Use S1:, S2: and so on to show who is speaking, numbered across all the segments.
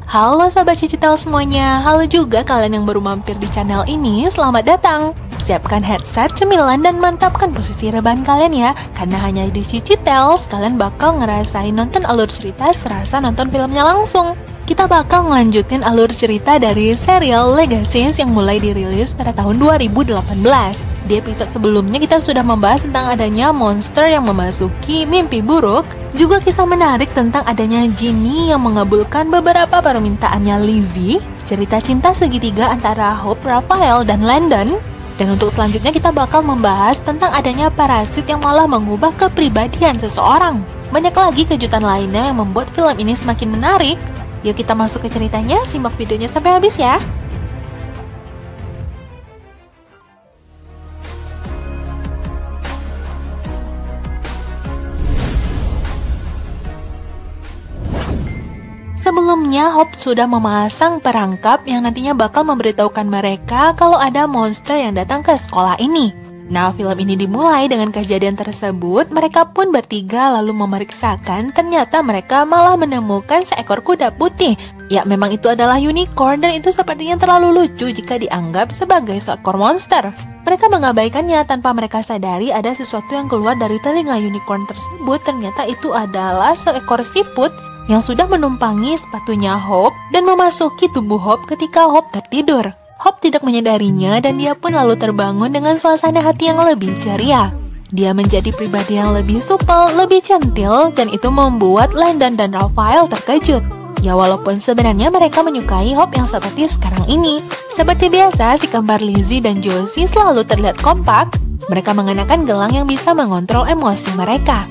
S1: Halo sahabat Cicitel semuanya, halo juga kalian yang baru mampir di channel ini, selamat datang. Siapkan headset, cemilan, dan mantapkan posisi rebahan kalian ya. Karena hanya di Cicitel, kalian bakal ngerasain nonton alur cerita serasa nonton filmnya langsung. Kita bakal ngelanjutin alur cerita dari serial Legacies yang mulai dirilis pada tahun 2018. Di episode sebelumnya kita sudah membahas tentang adanya monster yang memasuki mimpi buruk, juga kisah menarik tentang adanya Ginny yang mengabulkan beberapa permintaannya Lizzie, cerita cinta segitiga antara Hope, Raphael, dan Landon. Dan untuk selanjutnya kita bakal membahas tentang adanya parasit yang malah mengubah kepribadian seseorang. Banyak lagi kejutan lainnya yang membuat film ini semakin menarik. Yuk kita masuk ke ceritanya, simak videonya sampai habis ya. Sebelumnya, Hope sudah memasang perangkap yang nantinya bakal memberitahukan mereka kalau ada monster yang datang ke sekolah ini. Nah, film ini dimulai dengan kejadian tersebut. Mereka pun bertiga lalu memeriksakan, ternyata mereka malah menemukan seekor kuda putih. Ya, memang itu adalah unicorn dan itu sepertinya terlalu lucu jika dianggap sebagai seekor monster. Mereka mengabaikannya tanpa mereka sadari ada sesuatu yang keluar dari telinga unicorn tersebut. Ternyata itu adalah seekor siput yang sudah menumpangi sepatunya Hope dan memasuki tubuh Hope ketika Hope tertidur. Hope tidak menyadarinya dan dia pun lalu terbangun dengan suasana hati yang lebih ceria. Dia menjadi pribadi yang lebih supel, lebih centil, dan itu membuat Landon dan Raphael terkejut. Ya, walaupun sebenarnya mereka menyukai Hope yang seperti sekarang ini. Seperti biasa, si kembar Lizzie dan Josie selalu terlihat kompak. Mereka mengenakan gelang yang bisa mengontrol emosi mereka.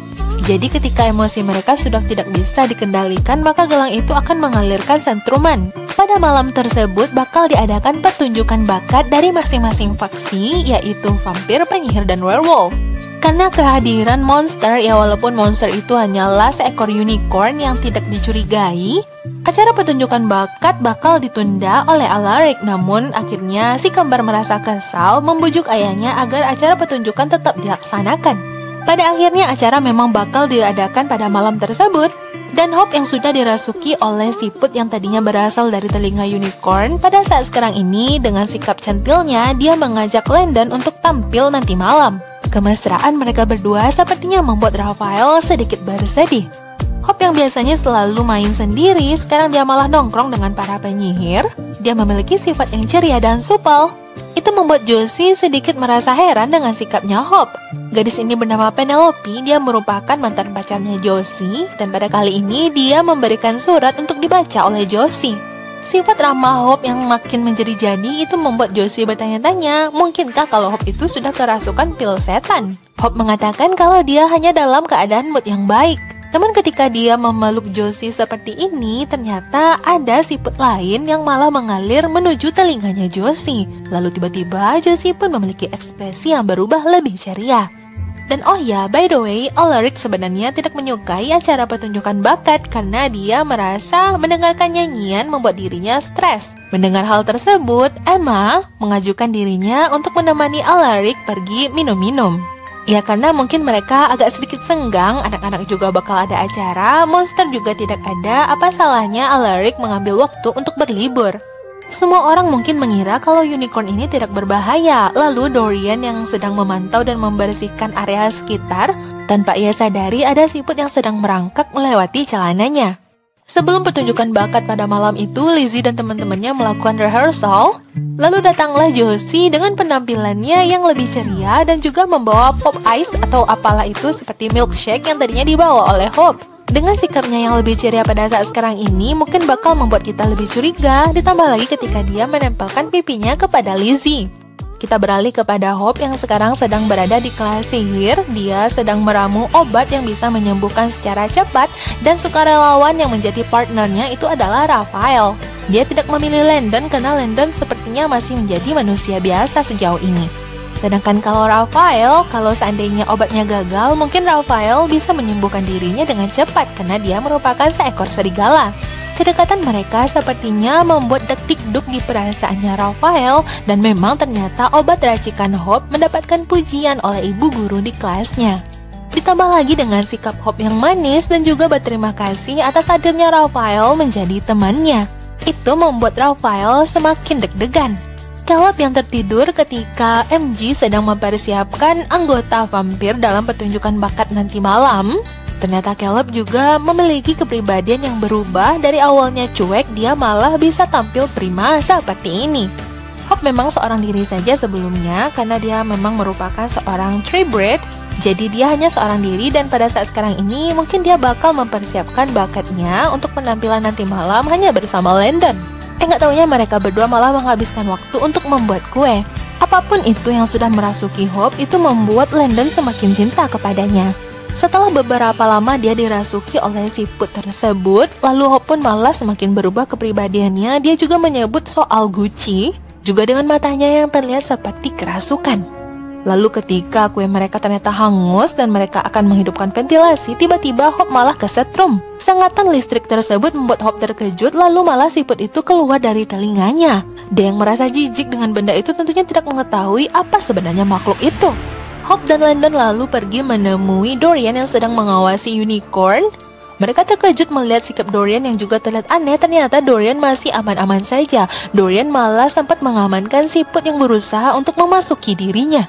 S1: Jadi ketika emosi mereka sudah tidak bisa dikendalikan, maka gelang itu akan mengalirkan sentruman. Pada malam tersebut bakal diadakan pertunjukan bakat dari masing-masing faksi, yaitu vampir, penyihir, dan werewolf. Karena kehadiran monster, ya walaupun monster itu hanyalah seekor unicorn yang tidak dicurigai, acara pertunjukan bakat bakal ditunda oleh Alaric. Namun akhirnya si kembar merasa kesal membujuk ayahnya agar acara pertunjukan tetap dilaksanakan. Pada akhirnya acara memang bakal diadakan pada malam tersebut. Dan Hope yang sudah dirasuki oleh siput yang tadinya berasal dari telinga unicorn, pada saat sekarang ini dengan sikap centilnya dia mengajak Landon untuk tampil nanti malam. Kemesraan mereka berdua sepertinya membuat Raphael sedikit bersedih. Hope yang biasanya selalu main sendiri, sekarang dia malah nongkrong dengan para penyihir. Dia memiliki sifat yang ceria dan supel. Itu membuat Josie sedikit merasa heran dengan sikapnya Hope. Gadis ini bernama Penelope, dia merupakan mantan pacarnya Josie, dan pada kali ini dia memberikan surat untuk dibaca oleh Josie. Sifat ramah Hope yang makin menjadi-jadi itu membuat Josie bertanya-tanya, mungkinkah kalau Hope itu sudah kerasukan pil setan? Hope mengatakan kalau dia hanya dalam keadaan mood yang baik. Namun ketika dia memeluk Josie seperti ini, ternyata ada siput lain yang malah mengalir menuju telinganya Josie. Lalu tiba-tiba Josie pun memiliki ekspresi yang berubah lebih ceria. Dan oh ya, by the way, Alaric sebenarnya tidak menyukai acara pertunjukan bakat karena dia merasa mendengarkan nyanyian membuat dirinya stres. Mendengar hal tersebut, Emma mengajukan dirinya untuk menemani Alaric pergi minum-minum. Ya karena mungkin mereka agak sedikit senggang, anak-anak juga bakal ada acara, monster juga tidak ada, apa salahnya Alaric mengambil waktu untuk berlibur. Semua orang mungkin mengira kalau unicorn ini tidak berbahaya, lalu Dorian yang sedang memantau dan membersihkan area sekitar, tanpa ia sadari ada siput yang sedang merangkak melewati celananya. Sebelum pertunjukan bakat pada malam itu, Lizzie dan teman-temannya melakukan rehearsal. Lalu datanglah Josie dengan penampilannya yang lebih ceria dan juga membawa pop ice atau apalah itu seperti milkshake yang tadinya dibawa oleh Hope. Dengan sikapnya yang lebih ceria pada saat sekarang ini, mungkin bakal membuat kita lebih curiga, ditambah lagi ketika dia menempelkan pipinya kepada Lizzie. Kita beralih kepada Hope yang sekarang sedang berada di kelas sihir. Dia sedang meramu obat yang bisa menyembuhkan secara cepat, dan sukarelawan yang menjadi partnernya itu adalah Raphael. Dia tidak memilih Landon karena Landon sepertinya masih menjadi manusia biasa sejauh ini. Sedangkan kalau Raphael, kalau seandainya obatnya gagal, mungkin Raphael bisa menyembuhkan dirinya dengan cepat karena dia merupakan seekor serigala. Kedekatan mereka sepertinya membuat detik-duk di perasaannya Raphael, dan memang ternyata obat racikan Hope mendapatkan pujian oleh ibu guru di kelasnya. Ditambah lagi dengan sikap Hope yang manis dan juga berterima kasih atas hadirnya Raphael menjadi temannya. Itu membuat Raphael semakin deg-degan. Caleb yang tertidur ketika MG sedang mempersiapkan anggota vampir dalam pertunjukan bakat nanti malam. Ternyata Caleb juga memiliki kepribadian yang berubah. Dari awalnya cuek, dia malah bisa tampil prima seperti ini. Hope memang seorang diri saja sebelumnya karena dia memang merupakan seorang Treebreed. Jadi dia hanya seorang diri dan pada saat sekarang ini mungkin dia bakal mempersiapkan bakatnya untuk penampilan nanti malam hanya bersama Landon. Nggak taunya mereka berdua malah menghabiskan waktu untuk membuat kue. Apapun itu yang sudah merasuki Hope itu membuat Landon semakin cinta kepadanya. Setelah beberapa lama dia dirasuki oleh siput tersebut, lalu Hope pun malah semakin berubah kepribadiannya. Dia juga menyebut soal Gucci, juga dengan matanya yang terlihat seperti kerasukan. Lalu ketika kue mereka ternyata hangus dan mereka akan menghidupkan ventilasi, tiba-tiba Hope malah kesetrum. Sengatan listrik tersebut membuat Hope terkejut, lalu malah siput itu keluar dari telinganya. Dia yang merasa jijik dengan benda itu tentunya tidak mengetahui apa sebenarnya makhluk itu. Hope dan Landon lalu pergi menemui Dorian yang sedang mengawasi unicorn. Mereka terkejut melihat sikap Dorian yang juga terlihat aneh. Ternyata Dorian masih aman-aman saja. Dorian malah sempat mengamankan siput yang berusaha untuk memasuki dirinya.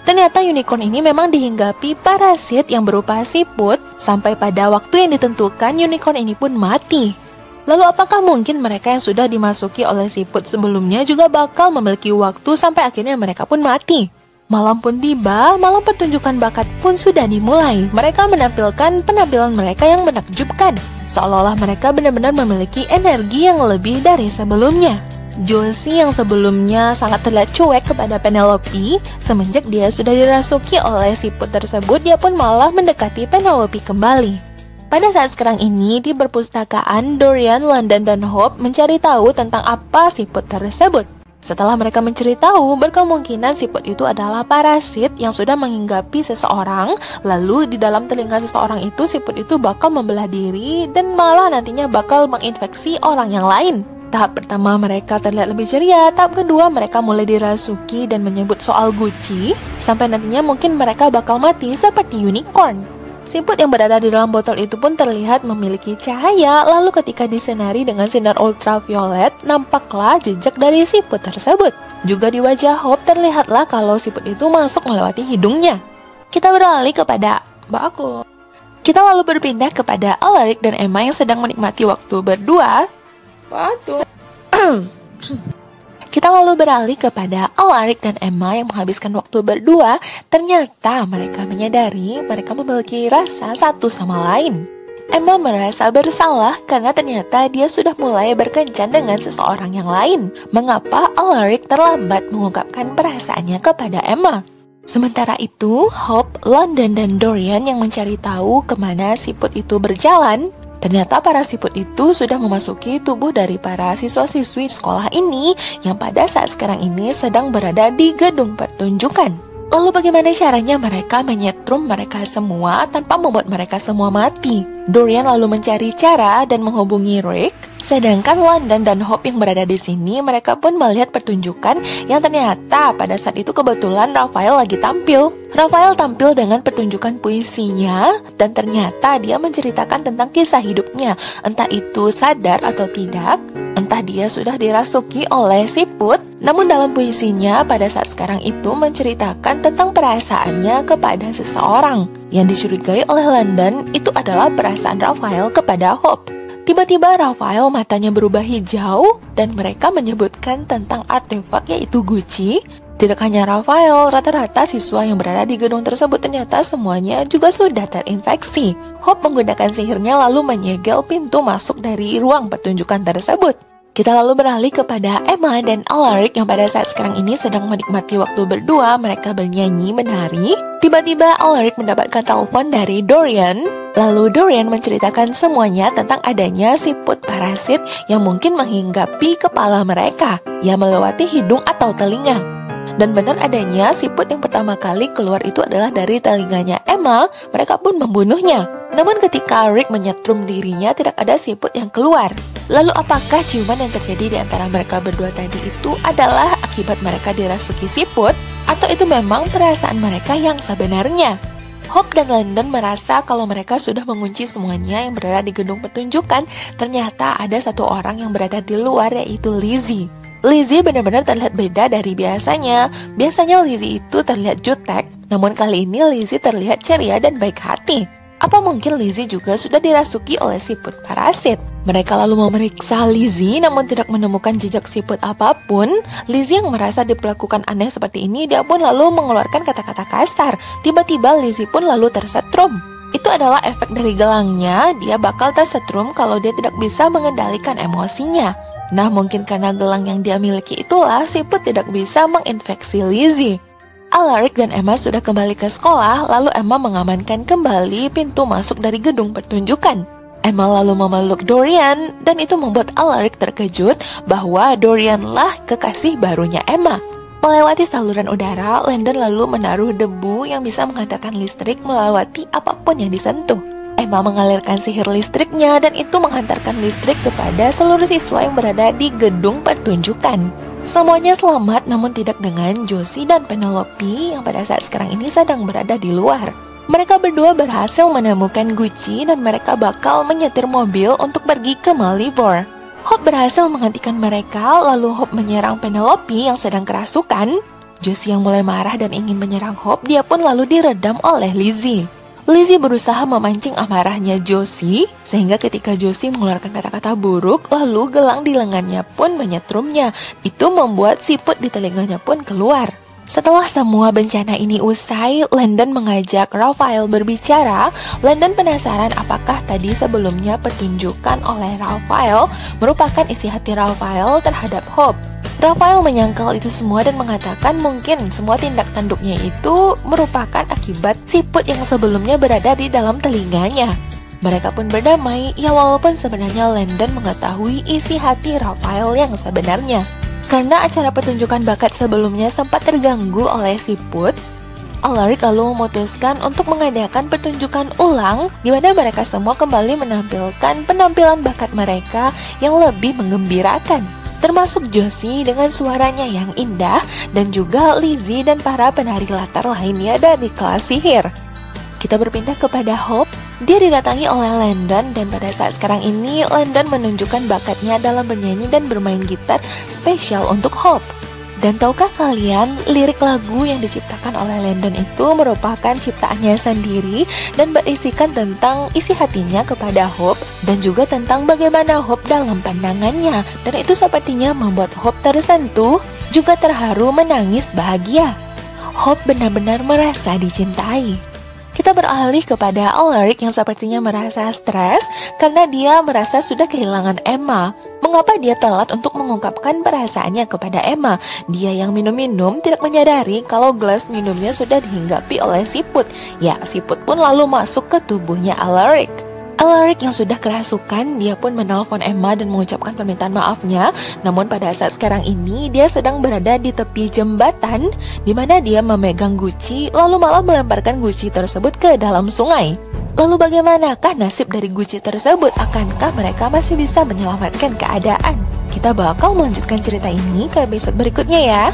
S1: Ternyata unicorn ini memang dihinggapi parasit yang berupa siput. Sampai pada waktu yang ditentukan, unicorn ini pun mati. Lalu apakah mungkin mereka yang sudah dimasuki oleh siput sebelumnya juga bakal memiliki waktu sampai akhirnya mereka pun mati? Malam pun tiba, malam pertunjukan bakat pun sudah dimulai. Mereka menampilkan penampilan mereka yang menakjubkan, seolah-olah mereka benar-benar memiliki energi yang lebih dari sebelumnya. Josie yang sebelumnya sangat terlihat cuek kepada Penelope, semenjak dia sudah dirasuki oleh siput tersebut, dia pun malah mendekati Penelope kembali. Pada saat sekarang ini, di perpustakaan, Dorian, Landon, dan Hope mencari tahu tentang apa siput tersebut. Setelah mereka mencari tahu, berkemungkinan siput itu adalah parasit yang sudah menghinggapi seseorang. Lalu di dalam telinga seseorang itu, siput itu bakal membelah diri dan malah nantinya bakal menginfeksi orang yang lain. Tahap pertama mereka terlihat lebih ceria, tahap kedua mereka mulai dirasuki dan menyebut soal Gucci, sampai nantinya mungkin mereka bakal mati seperti unicorn. Siput yang berada di dalam botol itu pun terlihat memiliki cahaya, lalu ketika disinari dengan sinar ultraviolet, nampaklah jejak dari siput tersebut. Juga di wajah Hope terlihatlah kalau siput itu masuk melewati hidungnya. Kita beralih kepada Mbak aku. Kita lalu berpindah kepada Alaric dan Emma yang sedang menikmati waktu berdua. Kita lalu beralih kepada Alaric dan Emma yang menghabiskan waktu berdua. Ternyata mereka menyadari mereka memiliki rasa satu sama lain. Emma merasa bersalah karena ternyata dia sudah mulai berkencan dengan seseorang yang lain. Mengapa Alaric terlambat mengungkapkan perasaannya kepada Emma? Sementara itu, Hope, Landon, dan Dorian yang mencari tahu kemana siput itu berjalan. Ternyata para siput itu sudah memasuki tubuh dari para siswa-siswi sekolah ini yang pada saat sekarang ini sedang berada di gedung pertunjukan. Lalu bagaimana caranya mereka menyetrum mereka semua tanpa membuat mereka semua mati? Dorian lalu mencari cara dan menghubungi Rick. Sedangkan Landon dan Hope yang berada di sini, mereka pun melihat pertunjukan yang ternyata pada saat itu kebetulan Raphael lagi tampil. Raphael tampil dengan pertunjukan puisinya dan ternyata dia menceritakan tentang kisah hidupnya. Entah itu sadar atau tidak, entah dia sudah dirasuki oleh siput, namun dalam puisinya pada saat sekarang itu menceritakan tentang perasaannya kepada seseorang. Yang dicurigai oleh Landon itu adalah perasaan Raphael kepada Hope. Tiba-tiba Raphael matanya berubah hijau dan mereka menyebutkan tentang artefak yaitu Gucci. Tidak hanya Raphael, rata-rata siswa yang berada di gedung tersebut ternyata semuanya juga sudah terinfeksi. Hope menggunakan sihirnya lalu menyegel pintu masuk dari ruang pertunjukan tersebut. Kita lalu beralih kepada Emma dan Alaric yang pada saat sekarang ini sedang menikmati waktu berdua. Mereka bernyanyi, menari. Tiba-tiba Alaric mendapatkan telepon dari Dorian. Lalu Dorian menceritakan semuanya tentang adanya siput parasit yang mungkin menghinggapi kepala mereka, yang melewati hidung atau telinga. Dan benar adanya siput yang pertama kali keluar itu adalah dari telinganya Emma. Mereka pun membunuhnya. Namun ketika Rick menyetrum dirinya, tidak ada siput yang keluar. Lalu apakah ciuman yang terjadi di antara mereka berdua tadi itu adalah akibat mereka dirasuki siput? Atau itu memang perasaan mereka yang sebenarnya? Hope dan Landon merasa kalau mereka sudah mengunci semuanya yang berada di gedung pertunjukan. Ternyata ada satu orang yang berada di luar, yaitu Lizzie. Lizzie benar-benar terlihat beda dari biasanya. Biasanya Lizzie itu terlihat jutek, namun kali ini Lizzie terlihat ceria dan baik hati. Apa mungkin Lizzie juga sudah dirasuki oleh siput parasit? Mereka lalu memeriksa Lizzie namun tidak menemukan jejak siput apapun. Lizzie yang merasa diperlakukan aneh seperti ini, dia pun lalu mengeluarkan kata-kata kasar. Tiba-tiba Lizzie pun lalu tersetrum. Itu adalah efek dari gelangnya, dia bakal tersetrum kalau dia tidak bisa mengendalikan emosinya. Nah, mungkin karena gelang yang dia miliki itulah siput tidak bisa menginfeksi Lizzie. Alaric dan Emma sudah kembali ke sekolah, lalu Emma mengamankan kembali pintu masuk dari gedung pertunjukan. Emma lalu memeluk Dorian, dan itu membuat Alaric terkejut bahwa Dorianlah kekasih barunya Emma. Melewati saluran udara, Landon lalu menaruh debu yang bisa menghantarkan listrik melewati apapun yang disentuh. Emma mengalirkan sihir listriknya, dan itu menghantarkan listrik kepada seluruh siswa yang berada di gedung pertunjukan. Semuanya selamat, namun tidak dengan Josie dan Penelope yang pada saat sekarang ini sedang berada di luar. Mereka berdua berhasil menemukan Gucci dan mereka bakal menyetir mobil untuk pergi ke Malibor. Hope berhasil menghentikan mereka, lalu Hope menyerang Penelope yang sedang kerasukan. Josie yang mulai marah dan ingin menyerang Hope, dia pun lalu diredam oleh Lizzie. Lizzie berusaha memancing amarahnya Josie, sehingga ketika Josie mengeluarkan kata-kata buruk, lalu gelang di lengannya pun menyetrumnya. Itu membuat siput di telinganya pun keluar. Setelah semua bencana ini usai, Landon mengajak Raphael berbicara. Landon penasaran apakah tadi sebelumnya pertunjukan oleh Raphael merupakan isi hati Raphael terhadap Hope. Raphael menyangkal itu semua dan mengatakan mungkin semua tindak tanduknya itu merupakan akibat siput yang sebelumnya berada di dalam telinganya. Mereka pun berdamai, ya walaupun sebenarnya Landon mengetahui isi hati Raphael yang sebenarnya. Karena acara pertunjukan bakat sebelumnya sempat terganggu oleh siput, Alaric lalu memutuskan untuk mengadakan pertunjukan ulang di mana mereka semua kembali menampilkan penampilan bakat mereka yang lebih menggembirakan. Termasuk Josie dengan suaranya yang indah dan juga Lizzie dan para penari latar lainnya dari kelas sihir. Kita berpindah kepada Hope. Dia didatangi oleh Landon dan pada saat sekarang ini Landon menunjukkan bakatnya dalam bernyanyi dan bermain gitar spesial untuk Hope. Dan tahukah kalian, lirik lagu yang diciptakan oleh Landon itu merupakan ciptaannya sendiri dan berisikan tentang isi hatinya kepada Hope dan juga tentang bagaimana Hope dalam pandangannya. Dan itu sepertinya membuat Hope tersentuh, juga terharu, menangis bahagia. Hope benar-benar merasa dicintai. Kita beralih kepada Alaric yang sepertinya merasa stres karena dia merasa sudah kehilangan Emma. Mengapa dia telat untuk mengungkapkan perasaannya kepada Emma? Dia yang minum-minum tidak menyadari kalau gelas minumnya sudah dihinggapi oleh siput. Ya, siput pun lalu masuk ke tubuhnya Alaric. Alaric yang sudah kerasukan, dia pun menelpon Emma dan mengucapkan permintaan maafnya. Namun pada saat sekarang ini dia sedang berada di tepi jembatan di mana dia memegang Gucci lalu malah melemparkan Gucci tersebut ke dalam sungai. Lalu bagaimanakah nasib dari Gucci tersebut? Akankah mereka masih bisa menyelamatkan keadaan? Kita bakal melanjutkan cerita ini ke episode berikutnya ya.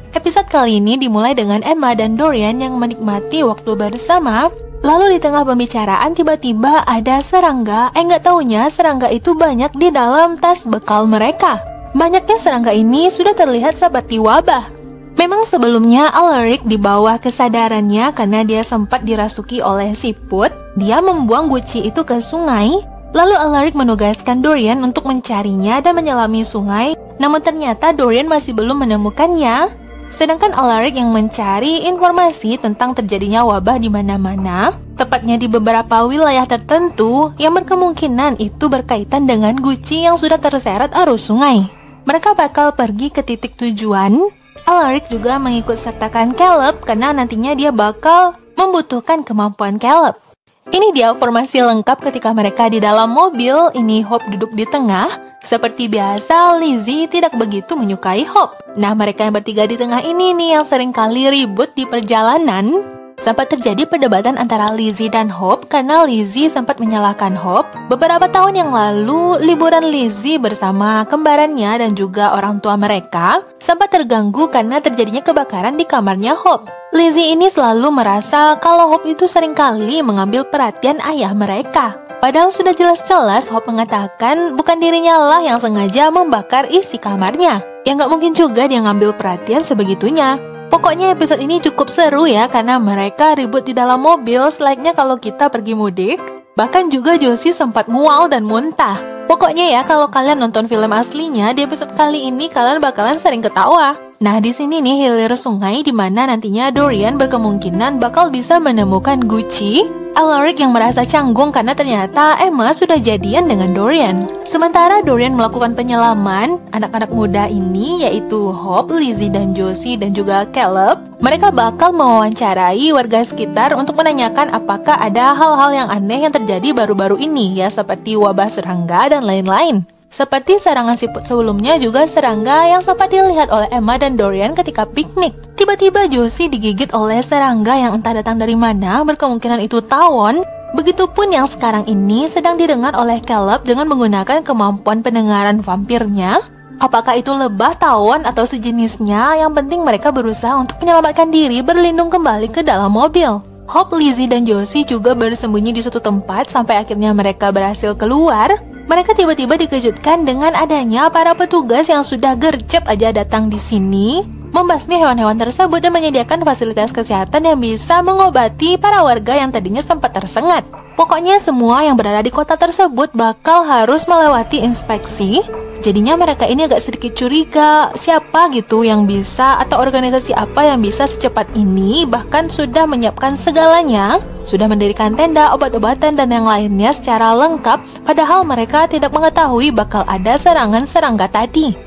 S1: Episode kali ini dimulai dengan Emma dan Dorian yang menikmati waktu bersama. Lalu di tengah pembicaraan tiba-tiba ada serangga. Nggak taunya serangga itu banyak di dalam tas bekal mereka. Banyaknya serangga ini sudah terlihat seperti wabah. Memang sebelumnya Alaric di bawah kesadarannya karena dia sempat dirasuki oleh siput. Dia membuang Gucci itu ke sungai. Lalu Alaric menugaskan Dorian untuk mencarinya dan menyelami sungai. Namun ternyata Dorian masih belum menemukannya. Sedangkan Alaric yang mencari informasi tentang terjadinya wabah di mana-mana, tepatnya di beberapa wilayah tertentu yang berkemungkinan itu berkaitan dengan Gucci yang sudah terseret arus sungai. Mereka bakal pergi ke titik tujuan. Alaric juga mengikut sertakan Caleb karena nantinya dia bakal membutuhkan kemampuan Caleb. Ini dia formasi lengkap ketika mereka di dalam mobil. Ini Hope duduk di tengah. Seperti biasa, Lizzie tidak begitu menyukai Hope. Nah, mereka yang bertiga di tengah ini nih yang sering kali ribut di perjalanan. Sempat terjadi perdebatan antara Lizzie dan Hope karena Lizzie sempat menyalahkan Hope. Beberapa tahun yang lalu, liburan Lizzie bersama kembarannya dan juga orang tua mereka sempat terganggu karena terjadinya kebakaran di kamarnya Hope. Lizzie ini selalu merasa kalau Hope itu seringkali mengambil perhatian ayah mereka. Padahal sudah jelas-jelas Hope mengatakan bukan dirinya lah yang sengaja membakar isi kamarnya. Ya nggak mungkin juga dia ngambil perhatian sebegitunya. Pokoknya episode ini cukup seru ya karena mereka ribut di dalam mobil selayaknya kalau kita pergi mudik. Bahkan juga Josie sempat mual dan muntah. Pokoknya ya kalau kalian nonton film aslinya di episode kali ini kalian bakalan sering ketawa. Nah di sini nih hilir sungai di mana nantinya Dorian berkemungkinan bakal bisa menemukan Gucci. Alaric yang merasa canggung karena ternyata Emma sudah jadian dengan Dorian. Sementara Dorian melakukan penyelaman, anak-anak muda ini yaitu Hope, Lizzie, dan Josie dan juga Caleb, mereka bakal mewawancarai warga sekitar untuk menanyakan apakah ada hal-hal yang aneh yang terjadi baru-baru ini ya seperti wabah serangga dan lain-lain. Seperti serangan siput sebelumnya juga serangga yang sempat dilihat oleh Emma dan Dorian ketika piknik. Tiba-tiba Josie digigit oleh serangga yang entah datang dari mana, berkemungkinan itu tawon. Begitupun yang sekarang ini sedang didengar oleh Caleb dengan menggunakan kemampuan pendengaran vampirnya. Apakah itu lebah, tawon, atau sejenisnya, yang penting mereka berusaha untuk menyelamatkan diri berlindung kembali ke dalam mobil. Hope, Lizzie, dan Josie juga bersembunyi di suatu tempat sampai akhirnya mereka berhasil keluar. Mereka tiba-tiba dikejutkan dengan adanya para petugas yang sudah gercep aja datang di sini, membasmi hewan-hewan tersebut dan menyediakan fasilitas kesehatan yang bisa mengobati para warga yang tadinya sempat tersengat. Pokoknya semua yang berada di kota tersebut bakal harus melewati inspeksi. Jadinya mereka ini agak sedikit curiga siapa gitu yang bisa atau organisasi apa yang bisa secepat ini bahkan sudah menyiapkan segalanya, sudah mendirikan tenda, obat-obatan dan yang lainnya secara lengkap padahal mereka tidak mengetahui bakal ada serangan serangga tadi.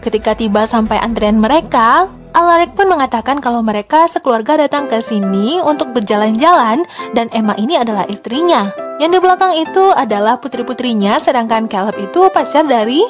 S1: Ketika tiba sampai antrian mereka, Alaric pun mengatakan kalau mereka sekeluarga datang ke sini untuk berjalan-jalan dan Emma ini adalah istrinya. Yang di belakang itu adalah putri-putrinya, sedangkan Caleb itu pacar dari,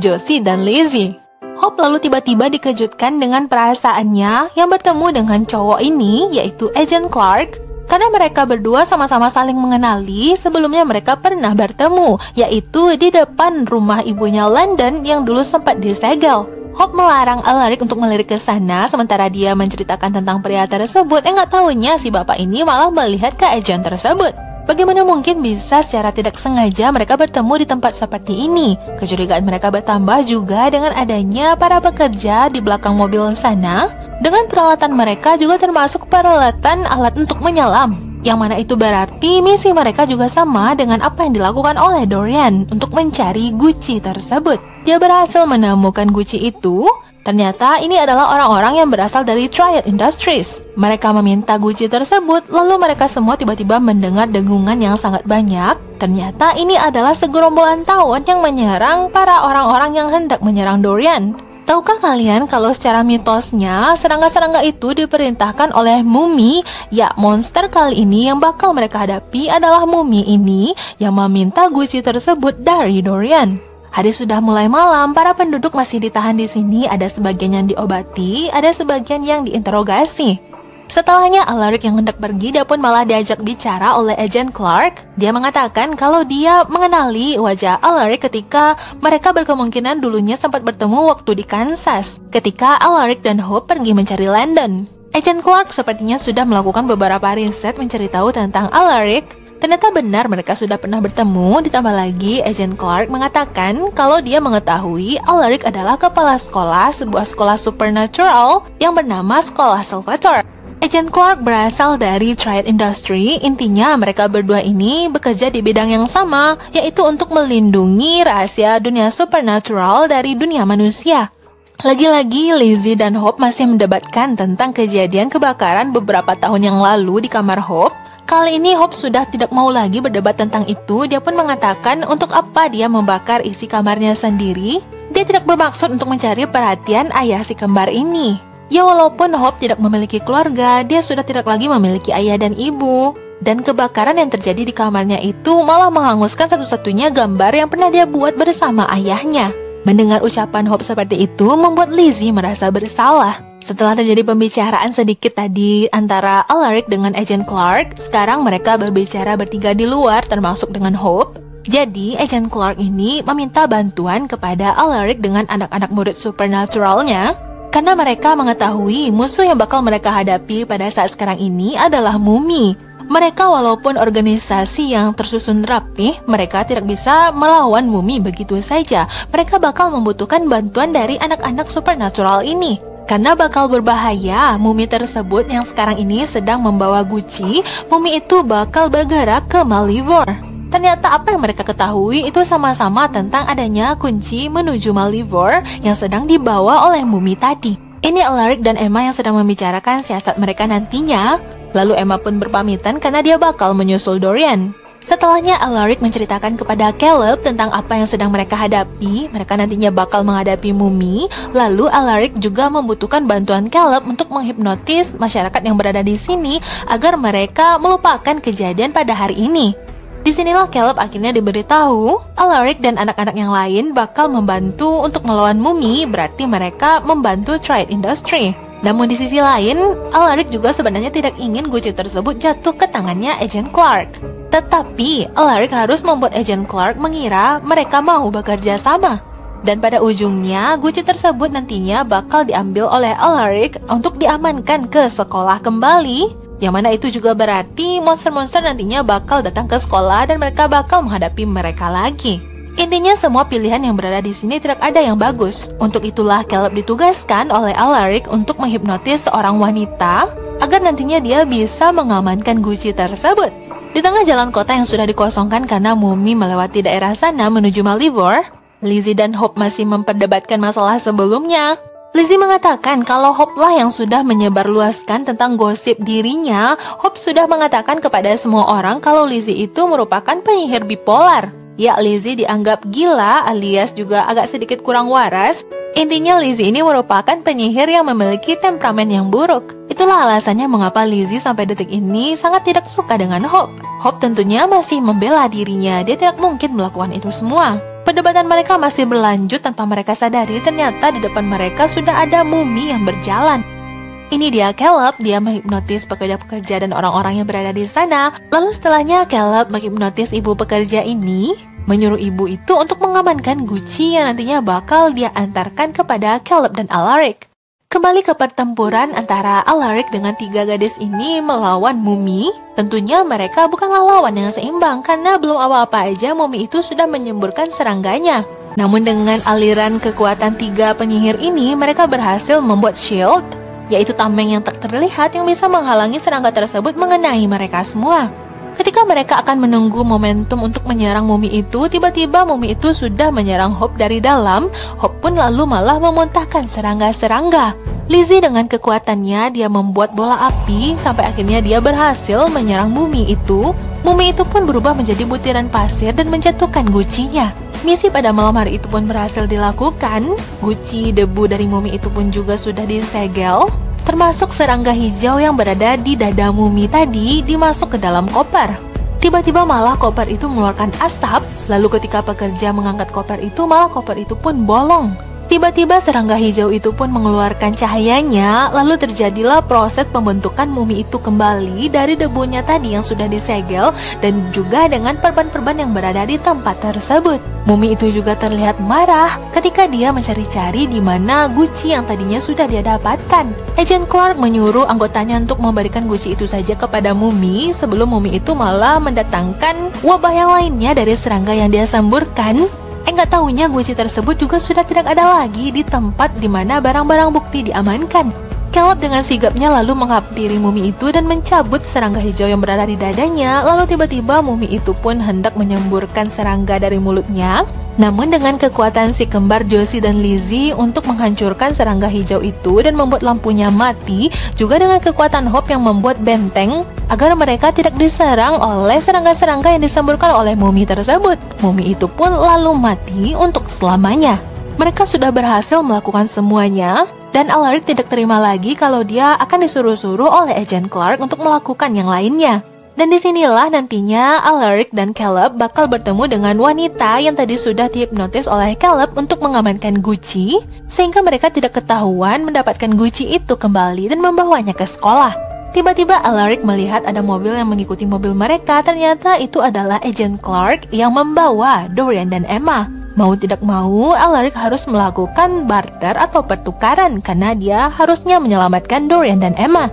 S1: Josie dan Lizzie. Hope lalu tiba-tiba dikejutkan dengan perasaannya yang bertemu dengan cowok ini, yaitu Agent Clark. Karena mereka berdua sama-sama saling mengenali, sebelumnya mereka pernah bertemu, yaitu di depan rumah ibunya London yang dulu sempat disegel. Hope melarang Alaric untuk melirik ke sana, sementara dia menceritakan tentang pria tersebut. Nggak tahunya si bapak ini malah melihat ke agent tersebut. Bagaimana mungkin bisa secara tidak sengaja mereka bertemu di tempat seperti ini? Kecurigaan mereka bertambah juga dengan adanya para pekerja di belakang mobil sana. Dengan peralatan mereka juga termasuk peralatan alat untuk menyelam. Yang mana itu berarti misi mereka juga sama dengan apa yang dilakukan oleh Dorian untuk mencari Gucci tersebut. Dia berhasil menemukan Gucci itu. Ternyata ini adalah orang-orang yang berasal dari Triad Industries. Mereka meminta Gucci tersebut, lalu mereka semua tiba-tiba mendengar dengungan yang sangat banyak. Ternyata ini adalah segerombolan tawon yang menyerang para orang-orang yang hendak menyerang Dorian. Tahukah kalian kalau secara mitosnya, serangga-serangga itu diperintahkan oleh Mumi? Ya, monster kali ini yang bakal mereka hadapi adalah Mumi ini yang meminta Gucci tersebut dari Dorian. Hari sudah mulai malam, para penduduk masih ditahan di sini, ada sebagian yang diobati, ada sebagian yang diinterogasi. Setelahnya Alaric yang hendak pergi, dia pun malah diajak bicara oleh Agent Clark. Dia mengatakan kalau dia mengenali wajah Alaric ketika mereka berkemungkinan dulunya sempat bertemu waktu di Kansas, ketika Alaric dan Hope pergi mencari Landon. Agent Clark sepertinya sudah melakukan beberapa riset mencari tahu tentang Alaric. Ternyata benar mereka sudah pernah bertemu, ditambah lagi Agent Clark mengatakan kalau dia mengetahui Alaric adalah kepala sekolah sebuah sekolah supernatural yang bernama Sekolah Salvatore. Agent Clark berasal dari Triad Industry, intinya mereka berdua ini bekerja di bidang yang sama, yaitu untuk melindungi rahasia dunia supernatural dari dunia manusia. Lagi-lagi Lizzie dan Hope masih mendebatkan tentang kejadian kebakaran beberapa tahun yang lalu di kamar Hope. Kali ini Hope sudah tidak mau lagi berdebat tentang itu. Dia pun mengatakan untuk apa dia membakar isi kamarnya sendiri. Dia tidak bermaksud untuk mencari perhatian ayah si kembar ini. Ya walaupun Hope tidak memiliki keluarga, dia sudah tidak lagi memiliki ayah dan ibu. Dan kebakaran yang terjadi di kamarnya itu malah menghanguskan satu-satunya gambar yang pernah dia buat bersama ayahnya. Mendengar ucapan Hope seperti itu membuat Lizzie merasa bersalah. Setelah terjadi pembicaraan sedikit tadi antara Alaric dengan Agent Clark, sekarang mereka berbicara bertiga di luar termasuk dengan Hope. Jadi, Agent Clark ini meminta bantuan kepada Alaric dengan anak-anak murid supernaturalnya karena mereka mengetahui musuh yang bakal mereka hadapi pada saat sekarang ini adalah mumi. Mereka walaupun organisasi yang tersusun rapih, mereka tidak bisa melawan mumi begitu saja. Mereka bakal membutuhkan bantuan dari anak-anak supernatural ini. Karena bakal berbahaya, mumi tersebut yang sekarang ini sedang membawa Gucci, mumi itu bakal bergerak ke Malivore. Ternyata apa yang mereka ketahui itu sama-sama tentang adanya kunci menuju Malivore yang sedang dibawa oleh mumi tadi. Ini Alaric dan Emma yang sedang membicarakan siasat mereka nantinya. Lalu Emma pun berpamitan karena dia bakal menyusul Dorian. Setelahnya Alaric menceritakan kepada Caleb tentang apa yang sedang mereka hadapi. Mereka nantinya bakal menghadapi mumi. Lalu Alaric juga membutuhkan bantuan Caleb untuk menghipnotis masyarakat yang berada di sini agar mereka melupakan kejadian pada hari ini. Disinilah Caleb akhirnya diberitahu Alaric dan anak-anak yang lain bakal membantu untuk melawan mumi, berarti mereka membantu Trade Industry. Namun di sisi lain, Alaric juga sebenarnya tidak ingin Gucci tersebut jatuh ke tangannya Agent Clark. Tetapi Alaric harus membuat Agent Clark mengira mereka mau bekerja sama. Dan pada ujungnya, Gucci tersebut nantinya bakal diambil oleh Alaric untuk diamankan ke sekolah kembali. Yang mana itu juga berarti monster-monster nantinya bakal datang ke sekolah dan mereka bakal menghadapi mereka lagi. Intinya semua pilihan yang berada di sini tidak ada yang bagus. Untuk itulah Caleb ditugaskan oleh Alaric untuk menghipnotis seorang wanita agar nantinya dia bisa mengamankan Gucci tersebut. Di tengah jalan kota yang sudah dikosongkan karena mumi melewati daerah sana menuju Malivore, Lizzie dan Hope masih memperdebatkan masalah sebelumnya. Lizzie mengatakan kalau Hope lah yang sudah menyebarluaskan tentang gosip dirinya. Hope sudah mengatakan kepada semua orang kalau Lizzie itu merupakan penyihir bipolar. Ya, Lizzie dianggap gila alias juga agak sedikit kurang waras. Intinya Lizzie ini merupakan penyihir yang memiliki temperamen yang buruk. Itulah alasannya mengapa Lizzie sampai detik ini sangat tidak suka dengan Hope. Hope tentunya masih membela dirinya, dia tidak mungkin melakukan itu semua. Perdebatan mereka masih berlanjut tanpa mereka sadari ternyata di depan mereka sudah ada mumi yang berjalan. Ini dia Caleb, dia menghipnotis pekerja-pekerja dan orang-orang yang berada di sana. Lalu setelahnya Caleb menghipnotis ibu pekerja ini, menyuruh ibu itu untuk mengamankan Gucci yang nantinya bakal dia antarkan kepada Caleb dan Alaric. Kembali ke pertempuran antara Alaric dengan 3 gadis ini melawan mumi. Tentunya mereka bukanlah lawan yang seimbang karena belum apa-apa aja mumi itu sudah menyemburkan serangganya. Namun dengan aliran kekuatan 3 penyihir ini, mereka berhasil membuat shield, yaitu tameng yang tak terlihat yang bisa menghalangi serangga tersebut mengenai mereka semua. Ketika mereka akan menunggu momentum untuk menyerang mumi itu, tiba-tiba mumi itu sudah menyerang Hope dari dalam. Hope pun lalu malah memuntahkan serangga-serangga. Lizzie dengan kekuatannya, dia membuat bola api sampai akhirnya dia berhasil menyerang mumi itu. Mumi itu pun berubah menjadi butiran pasir dan menjatuhkan Gucci-nya. Misi pada malam hari itu pun berhasil dilakukan. Gucci, debu dari mumi itu pun juga sudah disegel. Termasuk serangga hijau yang berada di dada mumi tadi dimasuk ke dalam koper. Tiba-tiba malah koper itu mengeluarkan asap. Lalu ketika pekerja mengangkat koper itu, malah koper itu pun bolong. Tiba-tiba serangga hijau itu pun mengeluarkan cahayanya. Lalu terjadilah proses pembentukan mumi itu kembali dari debunya tadi yang sudah disegel dan juga dengan perban-perban yang berada di tempat tersebut. Mumi itu juga terlihat marah ketika dia mencari-cari di mana Gucci yang tadinya sudah dia dapatkan. Agent Clark menyuruh anggotanya untuk memberikan Gucci itu saja kepada mumi sebelum mumi itu malah mendatangkan wabah yang lainnya dari serangga yang dia semburkan. Nggak tahunya Gucci tersebut juga sudah tidak ada lagi di tempat di mana barang-barang bukti diamankan. Caleb dengan sigapnya lalu menghampiri mumi itu dan mencabut serangga hijau yang berada di dadanya. Lalu tiba-tiba mumi itu pun hendak menyemburkan serangga dari mulutnya. Namun dengan kekuatan si kembar Josie dan Lizzie untuk menghancurkan serangga hijau itu dan membuat lampunya mati, juga dengan kekuatan Hope yang membuat benteng agar mereka tidak diserang oleh serangga-serangga yang disemburkan oleh mumi tersebut. Mumi itu pun lalu mati untuk selamanya. Mereka sudah berhasil melakukan semuanya, dan Alaric tidak terima lagi kalau dia akan disuruh-suruh oleh Agent Clark untuk melakukan yang lainnya. Dan disinilah nantinya Alaric dan Caleb bakal bertemu dengan wanita yang tadi sudah dihipnotis oleh Caleb untuk mengamankan Gucci, sehingga mereka tidak ketahuan mendapatkan Gucci itu kembali dan membawanya ke sekolah. Tiba-tiba Alaric melihat ada mobil yang mengikuti mobil mereka. Ternyata itu adalah Agent Clark yang membawa Dorian dan Emma. Mau tidak mau, Alaric harus melakukan barter atau pertukaran karena dia harusnya menyelamatkan Dorian dan Emma.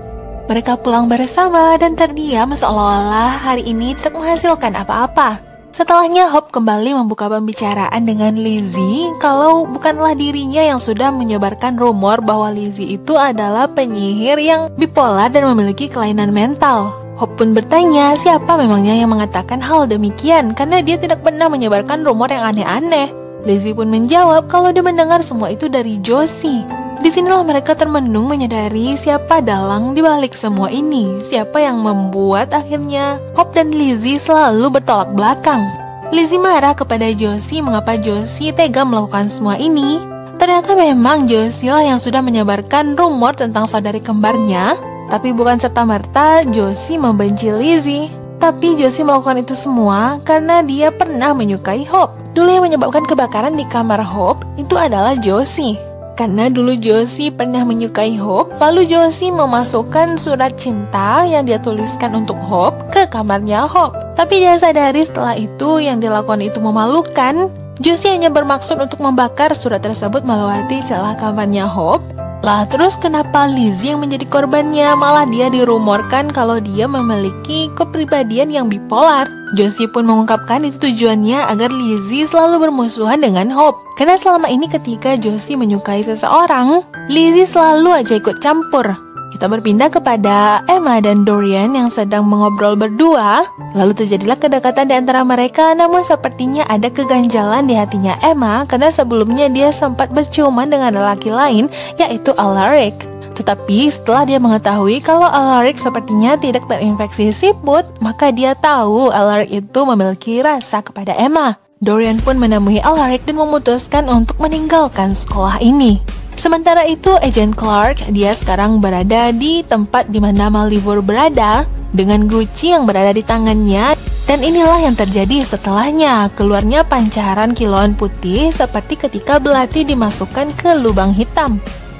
S1: Mereka pulang bersama dan terdiam seolah-olah hari ini tidak menghasilkan apa-apa. Setelahnya Hope kembali membuka pembicaraan dengan Lizzie kalau bukanlah dirinya yang sudah menyebarkan rumor bahwa Lizzie itu adalah penyihir yang bipolar dan memiliki kelainan mental. Hope pun bertanya siapa memangnya yang mengatakan hal demikian karena dia tidak pernah menyebarkan rumor yang aneh-aneh. Lizzie pun menjawab kalau dia mendengar semua itu dari Josie. Disinilah mereka termenung menyadari siapa dalang di balik semua ini, siapa yang membuat akhirnya Hope dan Lizzie selalu bertolak belakang. Lizzie marah kepada Josie mengapa Josie tega melakukan semua ini. Ternyata memang Josie lah yang sudah menyebarkan rumor tentang saudari kembarnya, tapi bukan serta-merta Josie membenci Lizzie. Tapi Josie melakukan itu semua karena dia pernah menyukai Hope. Dulu yang menyebabkan kebakaran di kamar Hope itu adalah Josie. Karena dulu Josie pernah menyukai Hope, lalu Josie memasukkan surat cinta yang dia tuliskan untuk Hope ke kamarnya Hope. Tapi dia sadari setelah itu yang dilakukan itu memalukan. Josie hanya bermaksud untuk membakar surat tersebut melewati celah kamarnya Hope. Lah terus kenapa Lizzie yang menjadi korbannya? Malah dia dirumorkan kalau dia memiliki kepribadian yang bipolar. Josie pun mengungkapkan itu tujuannya agar Lizzie selalu bermusuhan dengan Hope. Karena selama ini ketika Josie menyukai seseorang, Lizzie selalu aja ikut campur. Kita berpindah kepada Emma dan Dorian yang sedang mengobrol berdua. Lalu terjadilah kedekatan di antara mereka, namun sepertinya ada keganjalan di hatinya Emma karena sebelumnya dia sempat berciuman dengan lelaki lain, yaitu Alaric. Tetapi setelah dia mengetahui kalau Alaric sepertinya tidak terinfeksi siput, maka dia tahu Alaric itu memiliki rasa kepada Emma. Dorian pun menemui Alaric dan memutuskan untuk meninggalkan sekolah ini. Sementara itu, Agent Clark, dia sekarang berada di tempat di mana Malivore berada, dengan Gucci yang berada di tangannya. Dan inilah yang terjadi setelahnya, keluarnya pancaran kilauan putih seperti ketika belati dimasukkan ke lubang hitam.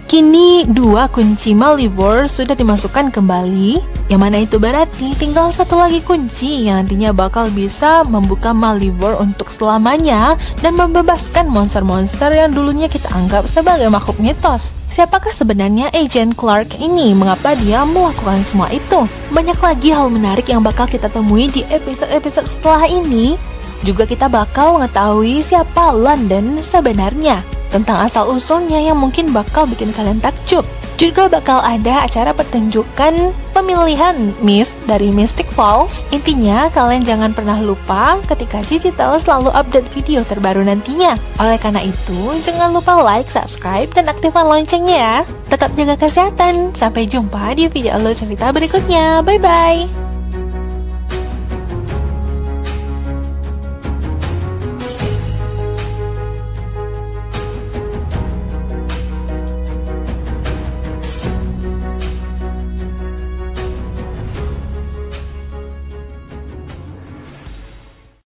S1: Kini 2 kunci Malivore sudah dimasukkan kembali, yang mana itu berarti tinggal 1 lagi kunci yang nantinya bakal bisa membuka Malivore untuk selamanya dan membebaskan monster-monster yang dulunya kita anggap sebagai makhluk mitos. Siapakah sebenarnya Agent Clark ini? Mengapa dia melakukan semua itu? Banyak lagi hal menarik yang bakal kita temui di episode-episode setelah ini. Juga kita bakal mengetahui siapa London sebenarnya, tentang asal-usulnya yang mungkin bakal bikin kalian takjub. Juga bakal ada acara pertunjukan pemilihan Miss dari Mystic Falls. Intinya kalian jangan pernah lupa ketika Cici-Tel selalu update video terbaru nantinya. Oleh karena itu, jangan lupa like, subscribe, dan aktifkan loncengnya ya. Tetap jaga kesehatan. Sampai jumpa di video alur cerita berikutnya. Bye-bye.